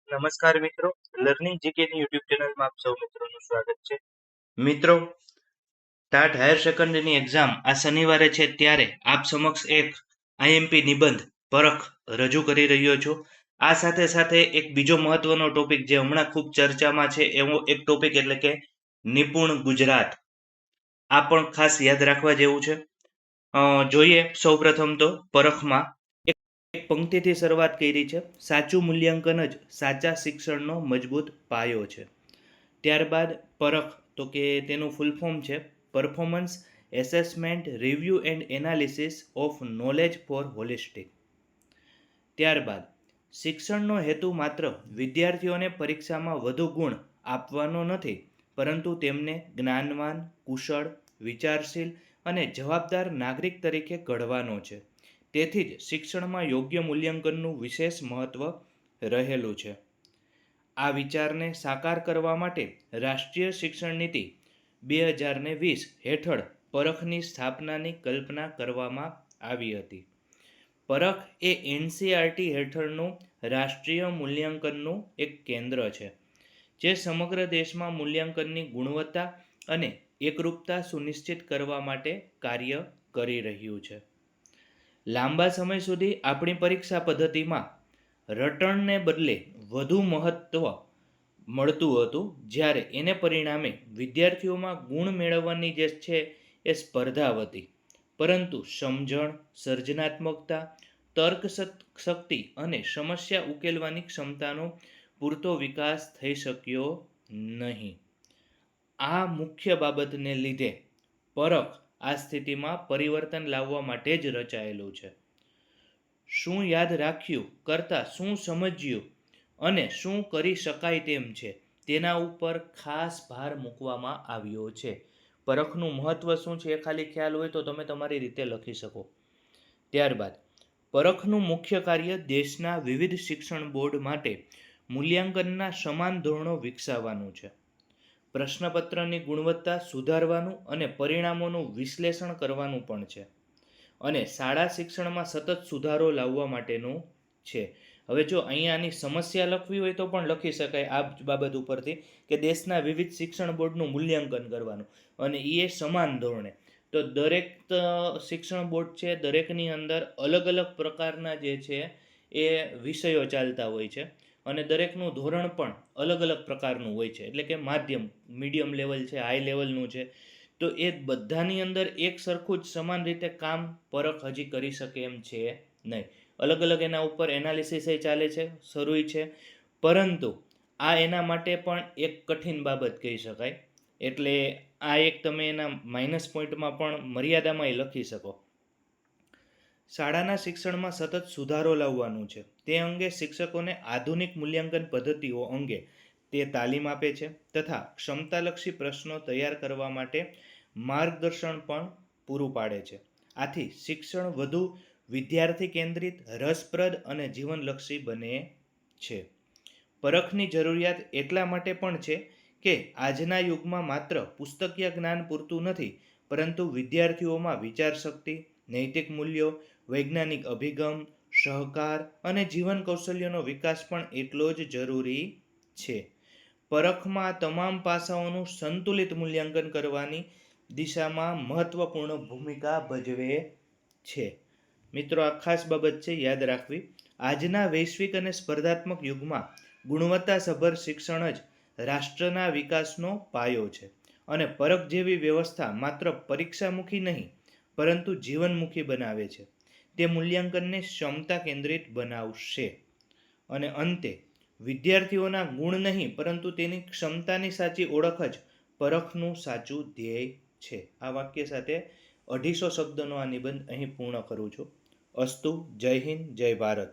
નમસ્કાર મિત્રો, learning જીકેની YouTube ચેનલમાં આપ સૌ મિત્રોનું સ્વાગત છે. મિત્રો, ટાટ હાયર સેકન્ડરીની એક્ઝામ આ શનિવારે છે, ત્યારે આપ સમક્ષ એક આઈએમપી નિબંધ પરખ રજૂ કરી રહ્યો છું. આ સાથે સાથે એક બીજો મહત્વનો ટોપિક જે હમણાં ખૂબ ચર્ચામાં છે એવો એક ટોપિક એટલે કે નિપુણ ગુજરાત. આ પણ ખાસ યાદ રાખવા જેવું છે. જોઈએ સૌપ્રથમ તો પરખમાં એક પંક્તિથી શરૂઆત કરી છે. સાચું મૂલ્યાંકન જ સાચા શિક્ષણનો મજબૂત પાયો છે. ત્યારબાદ પરખ તો કે તેનું ફૂલ ફોર્મ છે performance assessment review and analysis of knowledge four holistic. ત્યારબાદ શિક્ષણનો હેતુ માત્ર વિદ્યાર્થીઓને પરીક્ષામાં વધુ ગુણ આપવાનો નથી, પરંતુ તેમને જ્ઞાનવાન, કુશળ, વિચારશીલ અને જવાબદાર નાગરિક તરીકે ઘડવાનો છે. તેથી જ શિક્ષણમાં યોગ્ય મૂલ્યાંકનનું વિશેષ મહત્વ રહેલું છે. આ વિચારને સાકાર કરવા માટે રાષ્ટ્રીય શિક્ષણ નીતિ 2020 હેઠળ પરખની સ્થાપનાની કલ્પના કરવામાં આવી હતી. પરખ એ એનસીઆરટી હેઠળનું રાષ્ટ્રીય મૂલ્યાંકનનું એક કેન્દ્ર છે, જે સમગ્ર દેશમાં મૂલ્યાંકનની ગુણવત્તા અને એકરૂપતા સુનિશ્ચિત કરવા માટે કાર્ય કરી રહ્યું છે. લાંબા સમય સુધી આપણી પરીક્ષા પદ્ધતિમાં રટણને બદલે વધુ મહત્વ મળતું હતું, જ્યારે એને પરિણામે વિદ્યાર્થીઓમાં ગુણ મેળવવાની જે છે એ સ્પર્ધા હતી, પરંતુ સમજણ, સર્જનાત્મકતા, તર્ક શક્તિ અને સમસ્યા ઉકેલવાની ક્ષમતાનો પૂરતો વિકાસ થઈ શક્યો નહીં. આ મુખ્ય બાબતને લીધે પરખ આ સ્થિતિમાં પરિવર્તન લાવવા માટે જ રચાયેલું છે. શું યાદ રાખ્યું કરતાં શું સમજ્યું અને શું કરી શકાય તેમ છે તેના ઉપર ખાસ ભાર મૂકવામાં આવ્યો છે. પરખનું મહત્વ શું છે એ ખાલી ખ્યાલ હોય તો તમે તમારી રીતે લખી શકો. ત્યારબાદ પરખનું મુખ્ય કાર્ય દેશના વિવિધ શિક્ષણ બોર્ડ માટે મૂલ્યાંકનના સમાન ધોરણો વિકસાવવાનું છે, પ્રશ્નપત્રની ગુણવત્તા સુધારવાનું અને પરિણામોનું વિશ્લેષણ કરવાનું પણ છે, અને શાળા શિક્ષણમાં સતત સુધારો લાવવા માટેનું છે. હવે જો અહીંયાની સમસ્યા લખવી હોય તો પણ લખી શકાય આ બાબત ઉપરથી કે દેશના વિવિધ શિક્ષણ બોર્ડનું મૂલ્યાંકન કરવાનું અને એ સમાન ધોરણે. તો દરેક શિક્ષણ બોર્ડ છે, દરેકની અંદર અલગ અલગ પ્રકારના જે છે એ વિષયો ચાલતા હોય છે, અને દરેકનું ધોરણ પણ અલગ અલગ પ્રકારનું હોય છે, એટલે કે માધ્યમ, મીડિયમ લેવલ છે, હાઈ લેવલનું છે. તો એ બધાની અંદર એક સરખું જ સમાન રીતે કામ પરખ હજી કરી શકે એમ છે નહીં. અલગ અલગ એના ઉપર એનાલિસિસ ચાલે છે, શરૂ છે, પરંતુ આ એના માટે પણ એક કઠિન બાબત કહી શકાય. એટલે આ એક તમે એના માઇનસ પોઈન્ટમાં પણ મર્યાદામાં લખી શકો. શાળાના શિક્ષણમાં સતત સુધારો લાવવાનું છે. તે અંગે શિક્ષકોને આધુનિક મૂલ્યાંકન પદ્ધતિઓ અંગે તે તાલીમ આપે છે તથા ક્ષમતાલક્ષી પ્રશ્નો તૈયાર કરવા માટે માર્ગદર્શન પણ પૂરું પાડે છે. આથી શિક્ષણ વધુ વિદ્યાર્થી કેન્દ્રિત, રસપ્રદ અને જીવનલક્ષી બને છે. પરખની જરૂરિયાત એટલા માટે પણ છે કે આજના યુગમાં માત્ર પુસ્તકીય જ્ઞાન પૂરતું નથી, પરંતુ વિદ્યાર્થીઓમાં વિચારશક્તિ, નૈતિક મૂલ્યો, વૈજ્ઞાનિક અભિગમ, સહકાર અને જીવન કૌશલ્યનો વિકાસ પણ એટલો જ જરૂરી છે. પરખમાં તમામ પાસાઓનું સંતુલિત મૂલ્યાંકન કરવાની દિશામાં મહત્વપૂર્ણ ભૂમિકા ભજવે છે. મિત્રો, આ ખાસ બાબત છે, યાદ રાખવી. આજના વૈશ્વિક અને સ્પર્ધાત્મક યુગમાં ગુણવત્તાસભર શિક્ષણ જ રાષ્ટ્રના વિકાસનો પાયો છે, અને પરખ જેવી વ્યવસ્થા માત્ર પરીક્ષામુખી નહીં, પરંતુ જીવનમુખી બનાવે છે. તે મૂલ્યાંકનને ક્ષમતા કેન્દ્રિત બનાવશે, અને અંતે વિદ્યાર્થીઓના ગુણ નહીં, પરંતુ તેની ક્ષમતાની સાચી ઓળખ જ પરખનું સાચું ધ્યેય છે. આ વાક્ય સાથે 250 શબ્દનો આ નિબંધ અહીં પૂર્ણ કરું છું. અસ્તુ. જય હિન્દ, જય ભારત.